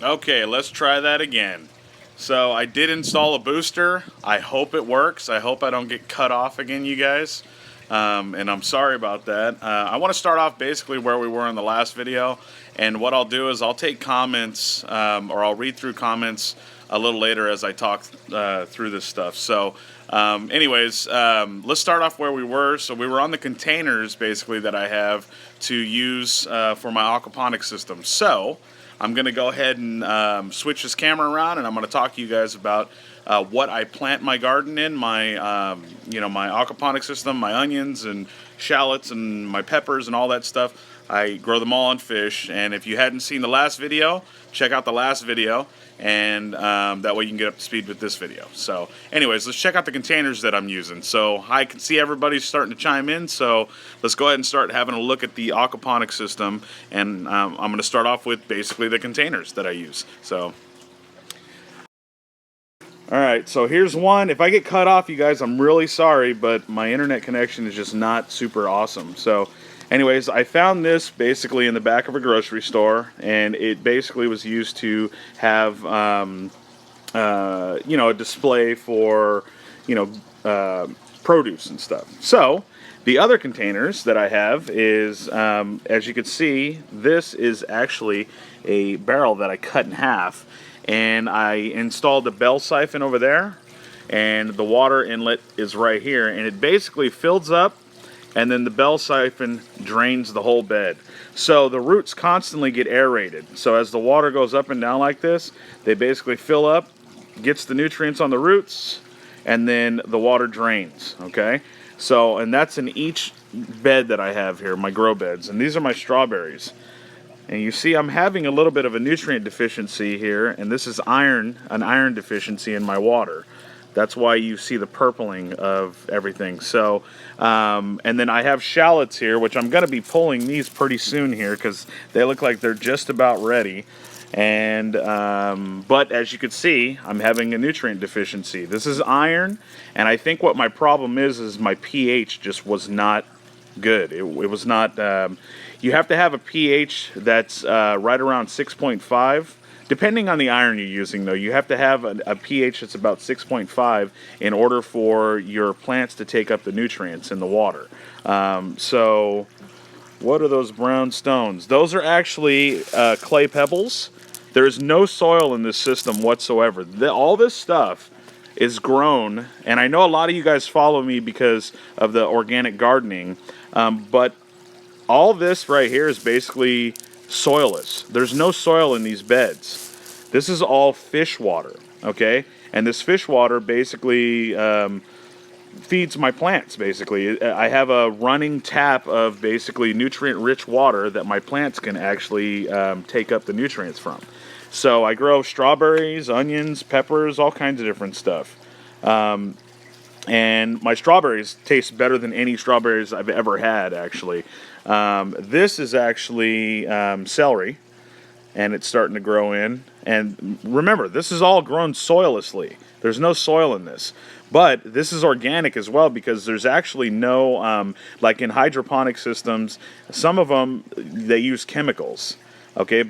Okay, let's try that again. So I did install a booster. I hope it works. I hope I don't get cut off again, you guys. And I'm sorry about that. I want to start off basically where we were in the last video. And what I'll do is I'll take comments, or I'll read through comments a little later as I talk through this stuff. So anyways, let's start off where we were. So we were on the containers basically that I have to use for my aquaponics system. So I'm going to go ahead and switch this camera around, and I'm going to talk to you guys about what I plant my garden in, my my aquaponics system, my onions and shallots and my peppers and all that stuff. I grow them all on fish, and if you hadn't seen the last video, check out the last video, and that way you can get up to speed with this video. So anyways, let's check out the containers that I'm using. So I can see everybody's starting to chime in, so let's go ahead and start having a look at the aquaponics system, and I'm going to start off with basically the containers that I use. So alright, so here's one. If I get cut off, you guys, I'm really sorry, but my internet connection is just not super awesome. So anyways, I found this basically in the back of a grocery store, and it basically was used to have, a display for, produce and stuff. So the other containers that I have is, as you can see, this is actually a barrel that I cut in half, and I installed a bell siphon over there, and the water inlet is right here, and it basically fills up, and then the bell siphon drains the whole bed. So the roots constantly get aerated. So as the water goes up and down like this, they basically fill up, gets the nutrients on the roots, and then the water drains, okay? So, and that's in each bed that I have here, my grow beds, and these are my strawberries. And you see I'm having a little bit of a nutrient deficiency here, and this is an iron deficiency in my water. That's why you see the purpling of everything. So, and then I have shallots here, which I'm going to be pulling these pretty soon here because they look like they're just about ready. And but as you can see, I'm having a nutrient deficiency. This is iron, and I think what my problem is my pH just was not good. It was not. You have to have a pH that's right around 6.5. Depending on the iron you're using, though, you have to have a pH that's about 6.5 in order for your plants to take up the nutrients in the water. So, what are those brown stones? Those are actually clay pebbles. There is no soil in this system whatsoever. All this stuff is grown, and I know a lot of you guys follow me because of the organic gardening, but all this right here is basically soilless. There's no soil in these beds. This is all fish water, okay? And this fish water basically feeds my plants, basically. I have a running tap of basically nutrient-rich water that my plants can actually take up the nutrients from. So I grow strawberries, onions, peppers, all kinds of different stuff. And my strawberries taste better than any strawberries I've ever had, actually. This is actually celery, and it's starting to grow in. And remember, this is all grown soillessly. There's no soil in this. But this is organic as well because there's actually no, like in hydroponic systems, some of them, they use chemicals. Okay,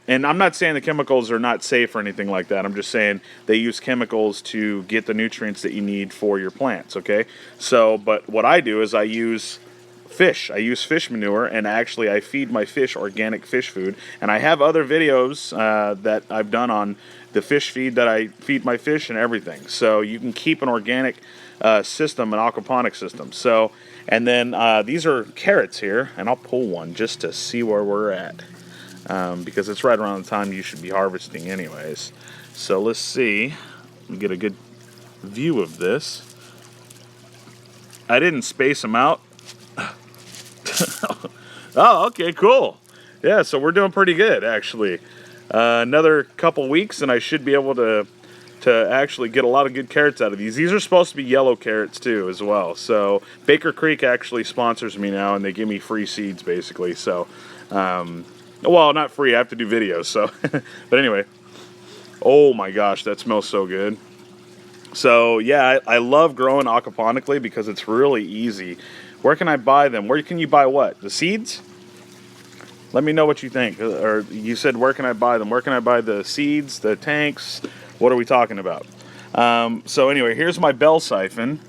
and I'm not saying the chemicals are not safe or anything like that. I'm just saying they use chemicals to get the nutrients that you need for your plants, okay? So, but what I do is I use fish. I use fish manure, and actually I feed my fish organic fish food. And I have other videos that I've done on the fish feed that I feed my fish and everything. So you can keep an organic system, an aquaponic system. So, and then these are carrots here, and I'll pull one just to see where we're at. Because it's right around the time you should be harvesting anyways. So let's see. Let me get a good view of this. I didn't space them out. Oh, okay, cool. Yeah, so we're doing pretty good, actually. Another couple weeks, and I should be able to actually get a lot of good carrots out of these. These are supposed to be yellow carrots, too, as well. So Baker Creek actually sponsors me now, and they give me free seeds, basically. So, well, not free. I have to do videos. So, but anyway. Oh my gosh, that smells so good. So yeah, I love growing aquaponically because it's really easy. Where can I buy them? Where can you buy what? The seeds? Let me know what you think. Or you said, where can I buy them? Where can I buy the seeds, the tanks? What are we talking about? So anyway, here's my bell siphon.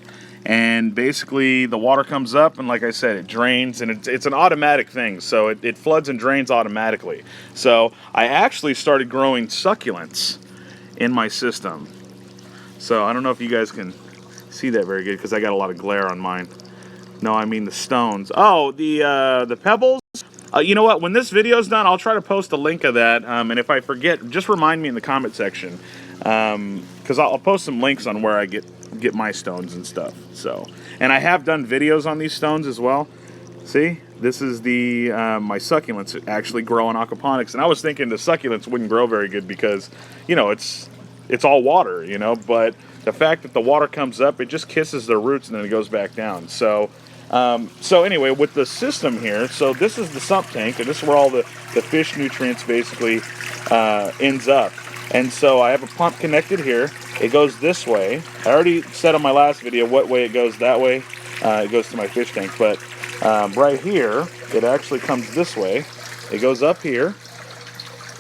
And basically the water comes up, and like I said, it drains, and it's an automatic thing, so it floods and drains automatically. So I actually started growing succulents in my system. So I don't know if you guys can see that very good because I got a lot of glare on mine. No, I mean the stones. Oh, the pebbles. You know what? When this video's done, I'll try to post a link of that. And if I forget, just remind me in the comment section, because I'll post some links on where I get my stones and stuff. So, and I have done videos on these stones as well. See, this is the my succulents actually grow in aquaponics, and I was thinking the succulents wouldn't grow very good because, you know, it's all water, you know. But the fact that the water comes up, it just kisses their roots and then it goes back down. So. So anyway, with the system here, so this is the sump tank, and this is where all the fish nutrients basically ends up. And so I have a pump connected here. It goes this way. I already said on my last video what way it goes. That way it goes to my fish tank. But right here, it actually comes this way. It goes up here,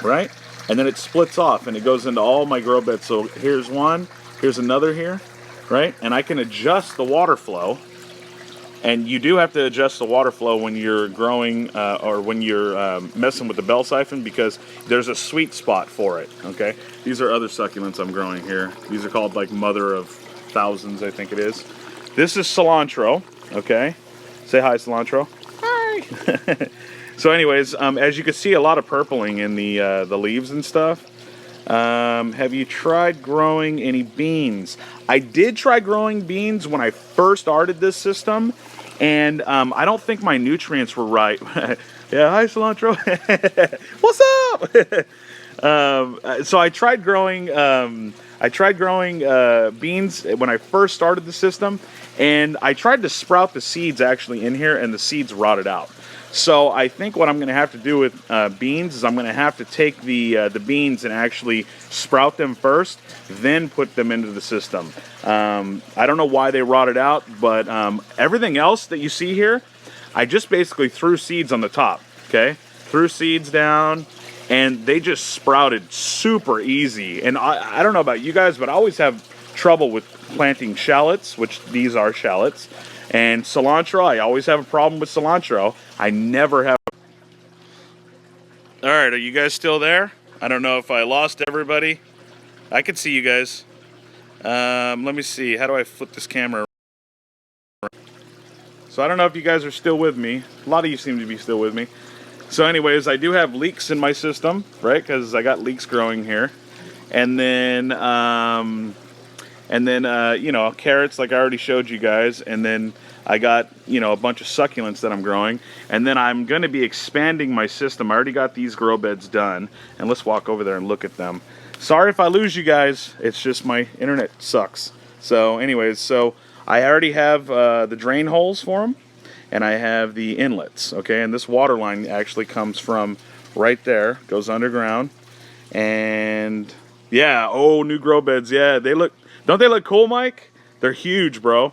right? And then it splits off, and it goes into all my grow beds. So here's one, here's another here, right? And I can adjust the water flow. And you do have to adjust the water flow when you're growing or when you're messing with the bell siphon, because there's a sweet spot for it, okay? These are other succulents I'm growing here. These are called like Mother of Thousands, I think it is. This is cilantro, okay? Say hi, cilantro. Hi! So anyways, as you can see, a lot of purpling in the leaves and stuff. Have you tried growing any beans? I did try growing beans when I first started this system, and I don't think my nutrients were right. Yeah, hi cilantro. What's up? So I tried growing beans when I first started the system, and I tried to sprout the seeds actually in here, and the seeds rotted out. So I think what I'm going to have to do with beans is I'm going to have to take the beans and actually sprout them first, then put them into the system. I don't know why they rotted out, but everything else that you see here, I just basically threw seeds on the top, okay? Threw seeds down, and they just sprouted super easy. And I don't know about you guys, but I always have trouble with planting shallots, which these are shallots. And cilantro, I always have a problem with cilantro. I never have. All right, are you guys still there? I don't know if I lost everybody. I can see you guys. Let me see. How do I flip this camera? So I don't know if you guys are still with me. A lot of you seem to be still with me. So anyways, I do have leeks in my system, right? Because I got leeks growing here. And then you know, carrots, like I already showed you guys. And then I got, you know, a bunch of succulents that I'm growing. And then I'm going to be expanding my system. I already got these grow beds done. And let's walk over there and look at them. Sorry if I lose you guys. It's just my internet sucks. So anyways, so I already have the drain holes for them. And I have the inlets, okay? And this water line actually comes from right there, goes underground. And yeah, oh, new grow beds. Yeah, they look, don't they look cool, Mike? They're huge, bro.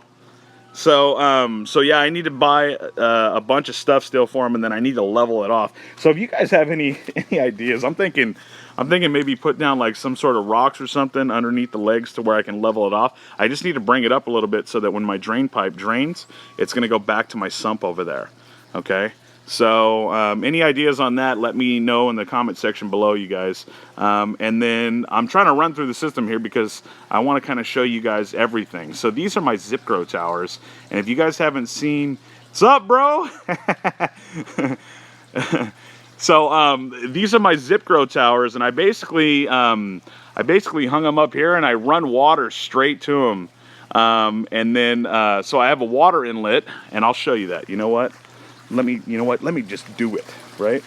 So, so yeah, I need to buy a bunch of stuff still for them, and then I need to level it off. So if you guys have any ideas, I'm thinking maybe put down like some sort of rocks or something underneath the legs to where I can level it off. I just need to bring it up a little bit so that when my drain pipe drains, it's going to go back to my sump over there. Okay. So any ideas on that, let me know in the comment section below, you guys. And then I'm trying to run through the system here because I want to kind of show you guys everything. So these are my zip grow towers. And if you guys haven't seen, what's up, bro? So these are my zip grow towers, and I basically hung them up here, and I run water straight to them. And then so I have a water inlet, and I'll show you that. You know what? Let me just do it, right?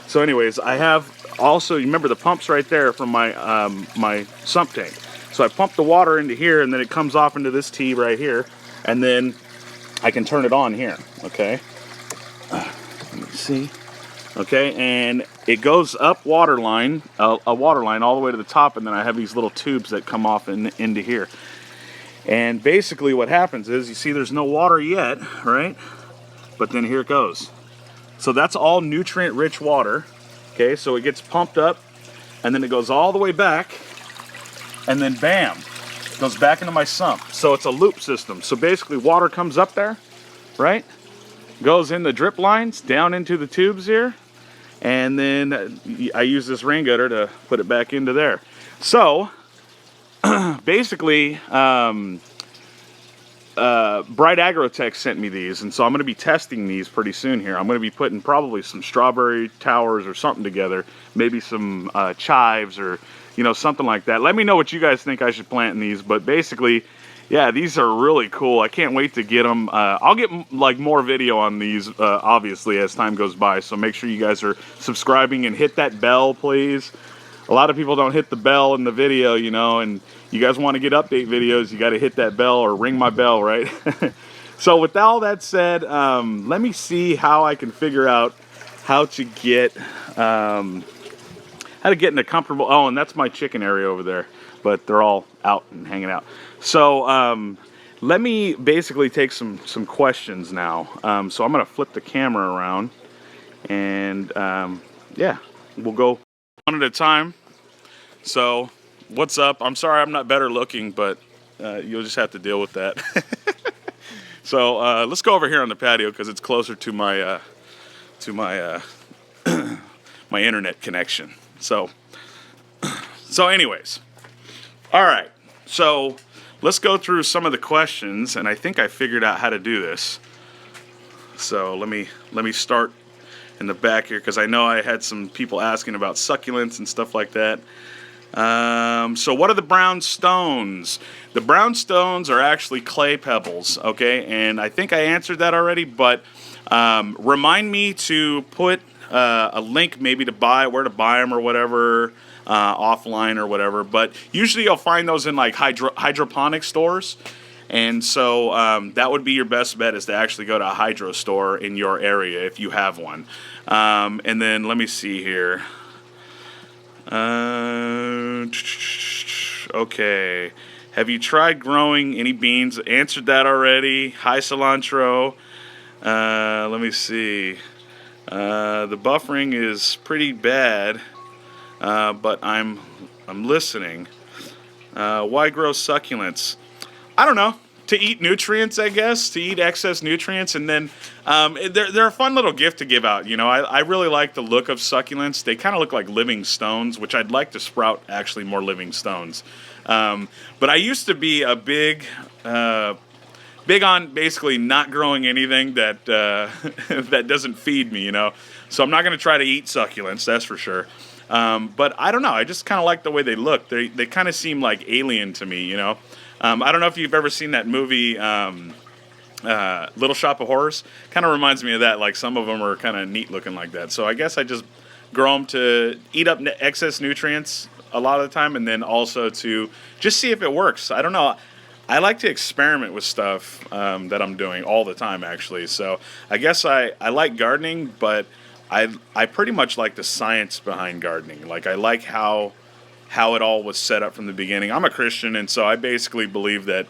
So anyways, I have also, you remember the pumps right there from my my sump tank. So I pump the water into here, and then it comes off into this T right here, and then I can turn it on here, okay? Let me see. Okay, and it goes up water line, a water line all the way to the top, and then I have these little tubes that come off into here. And basically what happens is, you see there's no water yet, right? But then here it goes. So that's all nutrient-rich water. Okay, so it gets pumped up, and then it goes all the way back, and then bam, goes back into my sump. So it's a loop system. So basically water comes up there, right? Goes in the drip lines, down into the tubes here, and then I use this rain gutter to put it back into there. So basically, Bright Agrotech sent me these, and so I'm going to be testing these pretty soon here. I'm going to be putting probably some strawberry towers or something together, maybe some chives or, you know, something like that. Let me know what you guys think I should plant in these, but basically, yeah, these are really cool. I can't wait to get them. I'll get like more video on these, obviously, as time goes by, so make sure you guys are subscribing and hit that bell, please. A lot of people don't hit the bell in the video, you know, and you guys want to get update videos, you got to hit that bell or ring my bell, right? So with all that said, let me see how I can figure out how to get in a comfortable, oh, and that's my chicken area over there, but they're all out and hanging out. So let me basically take some questions now. So I'm going to flip the camera around, and yeah, we'll go one at a time. So what's up? I'm sorry I'm not better looking, but you'll just have to deal with that. So let's go over here on the patio because it's closer to my my internet connection. So anyways, all right. So let's go through some of the questions, and I think I figured out how to do this. So let me start in the back here because I know I had some people asking about succulents and stuff like that. So what are the brown stones? The brown stones are actually clay pebbles, okay? And I think I answered that already, but remind me to put a link maybe to where to buy them or whatever, offline or whatever. But usually you'll find those in like hydroponic stores. And so that would be your best bet, is to actually go to a hydro store in your area if you have one. And then let me see here. Okay. Have you tried growing any beans? Answered that already. Hi, cilantro. Let me see. The buffering is pretty bad, but I'm listening. Why grow succulents? I don't know. To eat nutrients, I guess. To eat excess nutrients, and then they're a fun little gift to give out. You know, I really like the look of succulents. They kind of look like living stones, which I'd like to sprout actually more living stones. But I used to be a big on basically not growing anything that that doesn't feed me. You know, so I'm not going to try to eat succulents. That's for sure. But I don't know. I just kind of like the way they look. They kind of seem like alien to me. You know. I don't know if you've ever seen that movie, Little Shop of Horrors. Kind of reminds me of that. Like, some of them are kind of neat looking like that. So I guess I just grow them to eat up excess nutrients a lot of the time, and then also to just see if it works. I don't know. I like to experiment with stuff that I'm doing all the time, actually. So I guess I like gardening, but I pretty much like the science behind gardening. Like, I like how it all was set up from the beginning. I'm a Christian, and so I basically believe that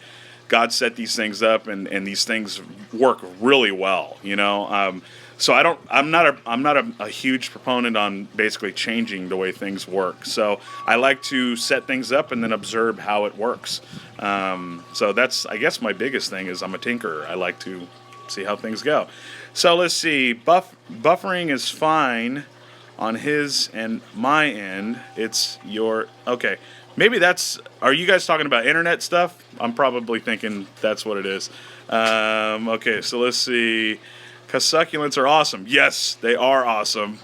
God set these things up, and these things work really well, you know. So I'm not a huge proponent on basically changing the way things work. So I like to set things up and then observe how it works. So that's, I guess, my biggest thing is I'm a tinkerer. I like to see how things go. So let's see. Buffering is fine on his and my end. It's your, okay, maybe that's, are you guys talking about internet stuff? I'm probably thinking that's what it is. Okay, so let's see. Because succulents are awesome. Yes, they are awesome.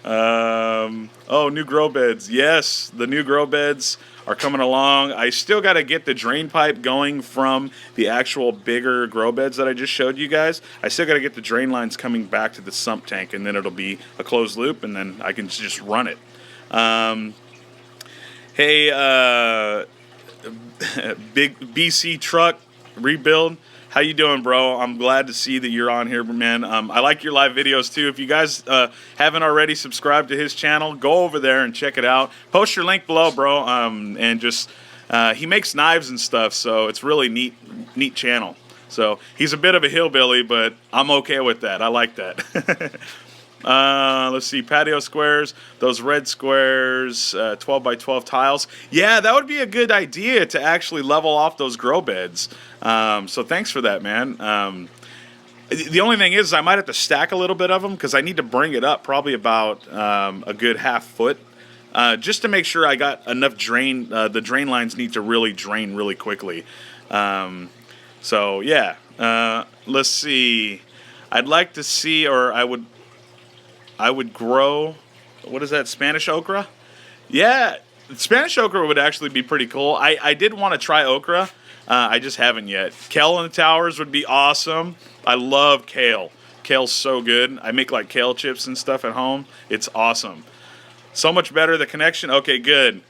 Oh, new grow beds. Yes, the new grow beds are coming along. I still got to get the drain pipe going from the actual bigger grow beds that I just showed you guys. I still got to get the drain lines coming back to the sump tank, and then it'll be a closed loop, and then I can just run it. Hey, big BC truck rebuild. How you doing, bro? I'm glad to see that you're on here, man. I like your live videos, too. If you guys haven't already subscribed to his channel, go over there and check it out. Post your link below, bro. And just, he makes knives and stuff, so it's really neat channel. So he's a bit of a hillbilly, but I'm okay with that. I like that. Let's see, patio squares, those red squares, 12 by 12 tiles. Yeah, that would be a good idea to actually level off those grow beds. So thanks for that, man. The only thing is I might have to stack a little bit of them because I need to bring it up probably about a good half foot. Just to make sure I got enough drain. The drain lines need to really drain really quickly. So yeah, let's see. I'd like to see, or I would grow, what is that, Spanish okra? Yeah, Spanish okra would actually be pretty cool. I did want to try okra. I just haven't yet. Kale in the towers would be awesome. I love kale. Kale's so good. I make like kale chips and stuff at home. It's awesome. So much better, the connection. Okay, good.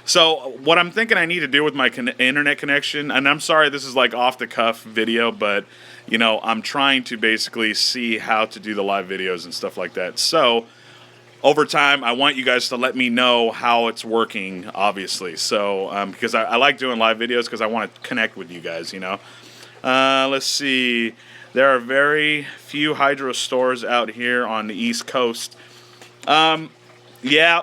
So what I'm thinking I need to do with my internet connection, and I'm sorry this is like off the cuff video, but you know, I'm trying to basically see how to do the live videos and stuff like that. So over time, I want you guys to let me know how it's working, obviously. So because I like doing live videos because I want to connect with you guys, you know. Let's see. There are very few hydro stores out here on the East Coast. Yeah,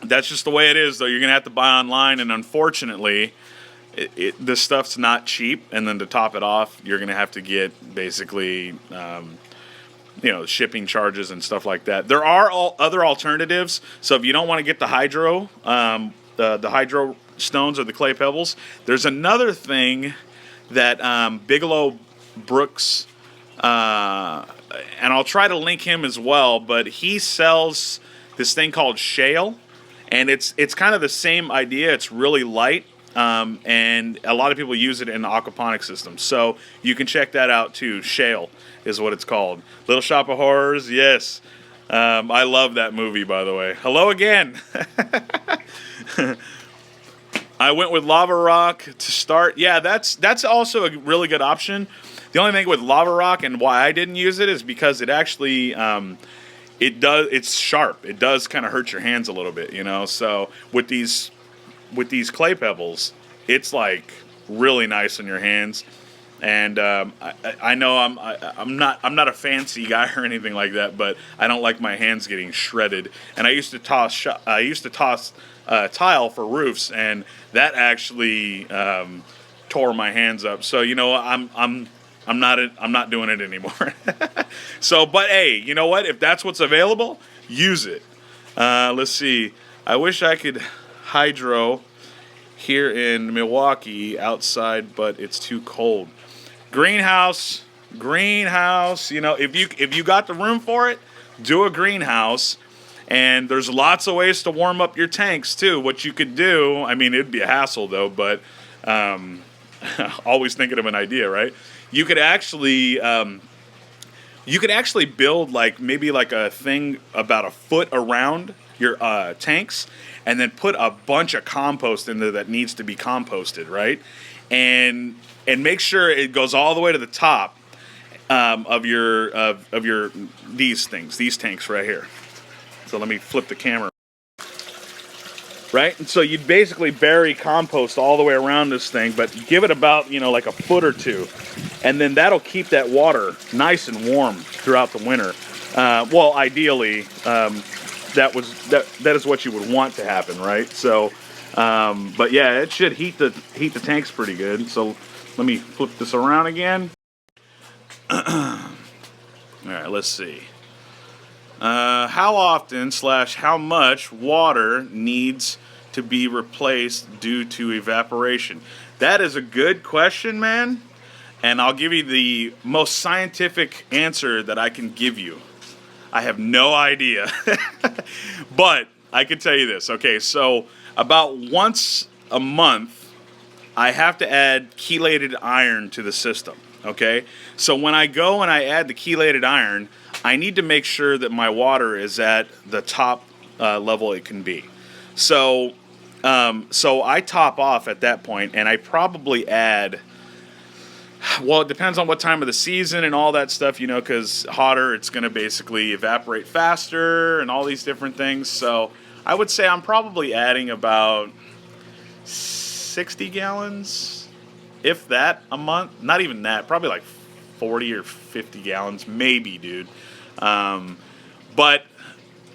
that's just the way it is, though. You're going to have to buy online, and unfortunately, this stuff's not cheap. And then to top it off, you're going to have to get basically, shipping charges and stuff like that. There are other alternatives. So if you don't want to get the hydro, the hydro stones or the clay pebbles, there's another thing that Bigelow Brooks, and I'll try to link him as well, but he sells this thing called shale, and it's kind of the same idea. It's really light, and a lot of people use it in the aquaponics system. So you can check that out too. Shale is what it's called. Little Shop of Horrors, yes. I love that movie, by the way. Hello again. I went with lava rock to start. Yeah, that's also a really good option. The only thing with lava rock and why I didn't use it is because it actually it's sharp. It does kind of hurt your hands a little bit, you know. So with these clay pebbles, it's like really nice on your hands. And I know I'm not a fancy guy or anything like that, but I don't like my hands getting shredded. And I used to toss tile for roofs, and that actually tore my hands up. So you know, I'm not doing it anymore. So, but hey, you know what? If that's what's available, use it. Let's see. I wish I could hydro here in Milwaukee outside, but it's too cold. Greenhouse. You know, if you got the room for it, do a greenhouse. And there's lots of ways to warm up your tanks too. What you could do, I mean, it'd be a hassle though, but always thinking of an idea, right? You could actually build like maybe like a thing about a foot around your tanks, and then put a bunch of compost in there that needs to be composted, right? And make sure it goes all the way to the top of your these tanks right here. So let me flip the camera. Right? And so you'd basically bury compost all the way around this thing, but give it about, like a foot or two. And then that'll keep that water nice and warm throughout the winter. Well, ideally, that is what you would want to happen, right? So, but yeah, it should heat the tanks pretty good. So let me flip this around again. All right, let's see. How often / how much water needs to be replaced due to evaporation? That is a good question, man. And I'll give you the most scientific answer that I can give you. I have no idea. But I can tell you this. Okay, so about once a month, I have to add chelated iron to the system. Okay? So when I go and I add the chelated iron, I need to make sure that my water is at the top level it can be. So I top off at that point, and I probably add, well, it depends on what time of the season and all that stuff, because hotter, it's going to basically evaporate faster and all these different things. So I would say I'm probably adding about 60 gallons if that, a month. Not even that. Probably like 40 or 50 gallons, maybe, dude. But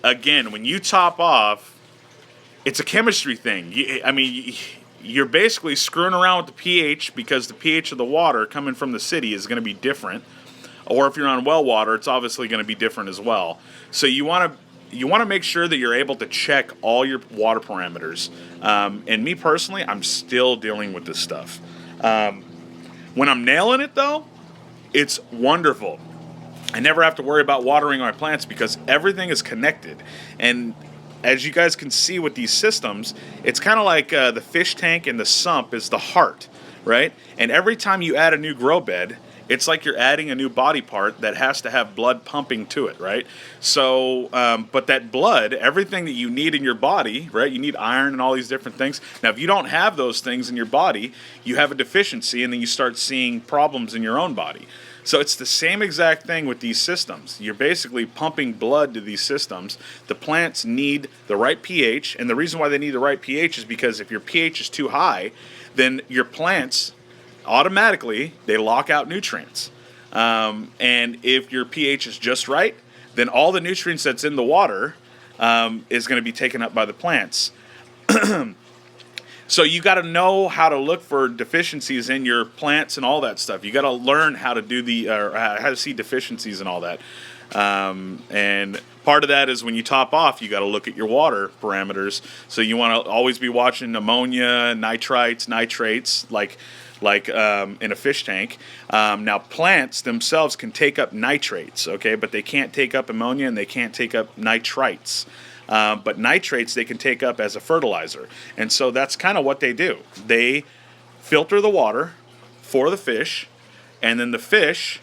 again, when you top off, it's a chemistry thing. I mean, you're basically screwing around with the pH because the pH of the water coming from the city is going to be different. Or if you're on well water, it's obviously going to be different as well. So you want to make sure that you're able to check all your water parameters. And me personally, I'm still dealing with this stuff. When I'm nailing it though, it's wonderful. I never have to worry about watering my plants because everything is connected. And as you guys can see with these systems, it's kind of like the fish tank and the sump is the heart, right? And every time you add a new grow bed, it's like you're adding a new body part that has to have blood pumping to it, right? So, but that blood, everything that you need in your body, right? You need iron and all these different things. Now, if you don't have those things in your body, you have a deficiency and then you start seeing problems in your own body. So it's the same exact thing with these systems. You're basically pumping blood to these systems. The plants need the right pH, and the reason why they need the right pH is because if your pH is too high, then your plants automatically, they lock out nutrients. And if your pH is just right, then all the nutrients that's in the water is going to be taken up by the plants. So you got to know how to look for deficiencies in your plants and all that stuff. You got to learn how to do how to see deficiencies and all that. And part of that is when you top off, you got to look at your water parameters. So you want to always be watching ammonia, nitrites, nitrates, like in a fish tank. Now plants themselves can take up nitrates, okay, but they can't take up ammonia and they can't take up nitrites. But nitrates they can take up as a fertilizer. And so that's kind of what they do. They filter the water for the fish, and then the fish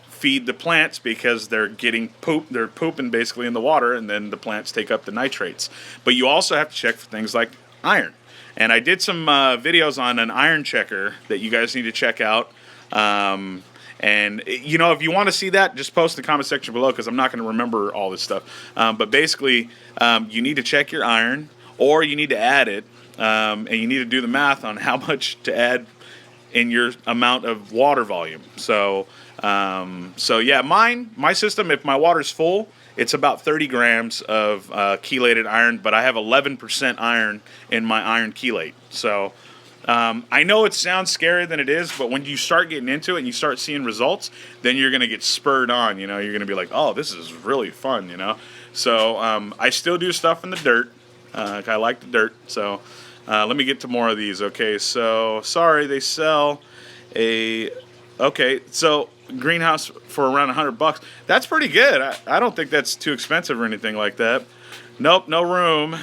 feed the plants because they're getting they're pooping basically in the water, and then the plants take up the nitrates. But you also have to check for things like iron. And I did some videos on an iron checker that you guys need to check out. And, you know, if you want to see that, just post in the comment section below because I'm not going to remember all this stuff. But basically, you need to check your iron, or you need to add it, and you need to do the math on how much to add in your amount of water volume. So yeah, my system, if my water's full, it's about 30 grams of chelated iron, but I have 11% iron in my iron chelate. So I know it sounds scarier than it is, but when you start getting into it and you start seeing results, then you're going to get spurred on, you know. You're going to be like, oh, this is really fun, you know. So I still do stuff in the dirt. I like the dirt. So let me get to more of these. Okay, so sorry, they sell okay, so greenhouse for around $100. That's pretty good. I don't think that's too expensive or anything like that. Nope, no room.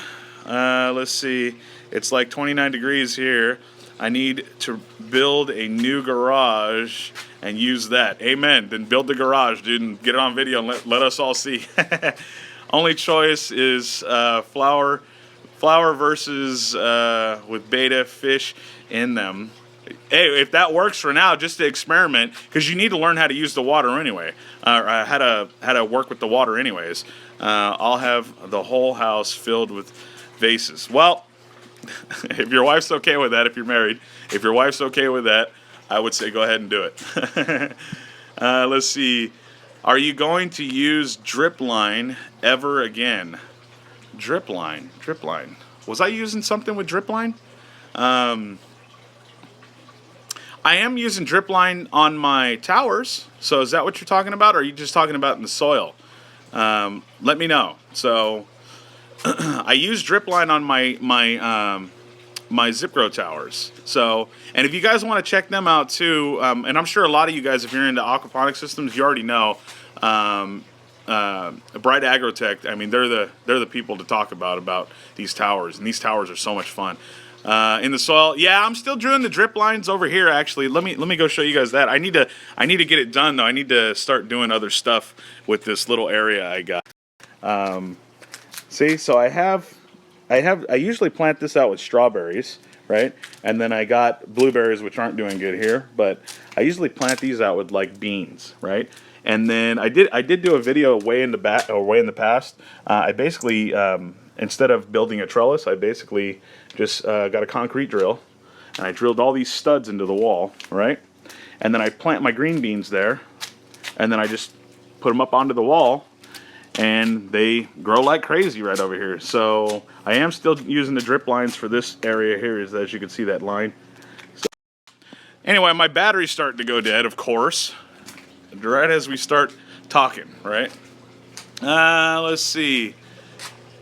Let's see. It's like 29 degrees here. I need to build a new garage and use that. Amen. Then build the garage, dude, and get it on video and let us all see. Only choice is flower versus with beta fish in them. Hey, if that works for now, just to experiment, because you need to learn how to use the water anyway, or how to work with the water anyways. I'll have the whole house filled with vases. Well, if your wife's okay with that, if you're married, if your wife's okay with that, I would say go ahead and do it. Let's see. Are you going to use drip line ever again? Drip line. Was I using something with drip line? I am using drip line on my towers. So is that what you're talking about, or are you just talking about in the soil? Let me know. So I use drip line on my zip grow towers. So, and if you guys want to check them out too, and I'm sure a lot of you guys, if you're into aquaponic systems, you already know Bright Agrotech. I mean, they're the people to talk about these towers, and these towers are so much fun. In the soil, yeah, I'm still drilling the drip lines over here. Actually, let me go show you guys that. I need to get it done though. I need to start doing other stuff with this little area I got. See, so I usually plant this out with strawberries, right? And then I got blueberries, which aren't doing good here, but I usually plant these out with like beans, right? And then I did do a video way in the past. I basically instead of building a trellis, I basically just got a concrete drill, and I drilled all these studs into the wall, right? And then I plant my green beans there, and then I just put them up onto the wall, and they grow like crazy right over here. So I am still using the drip lines for this area here, as you can see that line. So, anyway, my battery's starting to go dead, of course, right as we start talking, right? Let's see.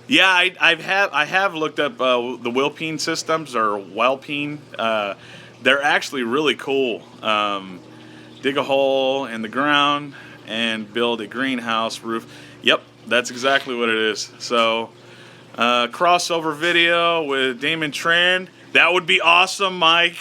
Yeah, I have looked up the Wilpine systems, or Welpine. They're actually really cool. Dig a hole in the ground and build a greenhouse roof. Yep, that's exactly what it is. So, crossover video with Damon Tran. That would be awesome, Mike.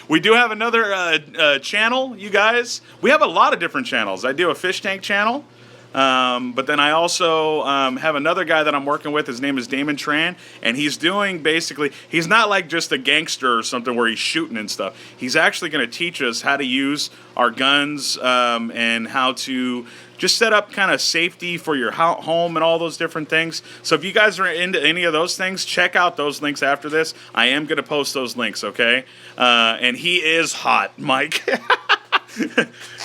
We do have another channel, you guys. We have a lot of different channels. I do a fish tank channel. But then I also have another guy that I'm working with. His name is Damon Tran, and he's doing basically, he's not like just a gangster or something where he's shooting and stuff. He's actually going to teach us how to use our guns and how to just set up kind of safety for your home and all those different things. So if you guys are into any of those things, check out those links after this. I am going to post those links, okay? And he is hot, Mike.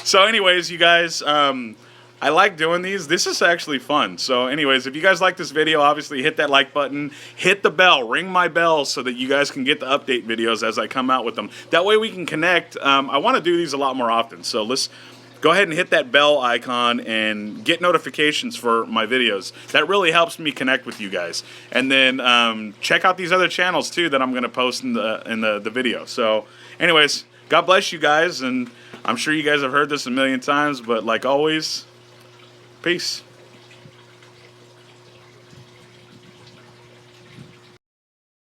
So anyways, you guys, I like doing these. This is actually fun. So anyways, if you guys like this video, obviously hit that like button, hit the bell, ring my bell so that you guys can get the update videos as I come out with them. That way we can connect. I want to do these a lot more often. So let's go ahead and hit that bell icon and get notifications for my videos. That really helps me connect with you guys. And then check out these other channels too that I'm going to post in the video. So anyways, God bless you guys. And I'm sure you guys have heard this a million times, but like always, peace.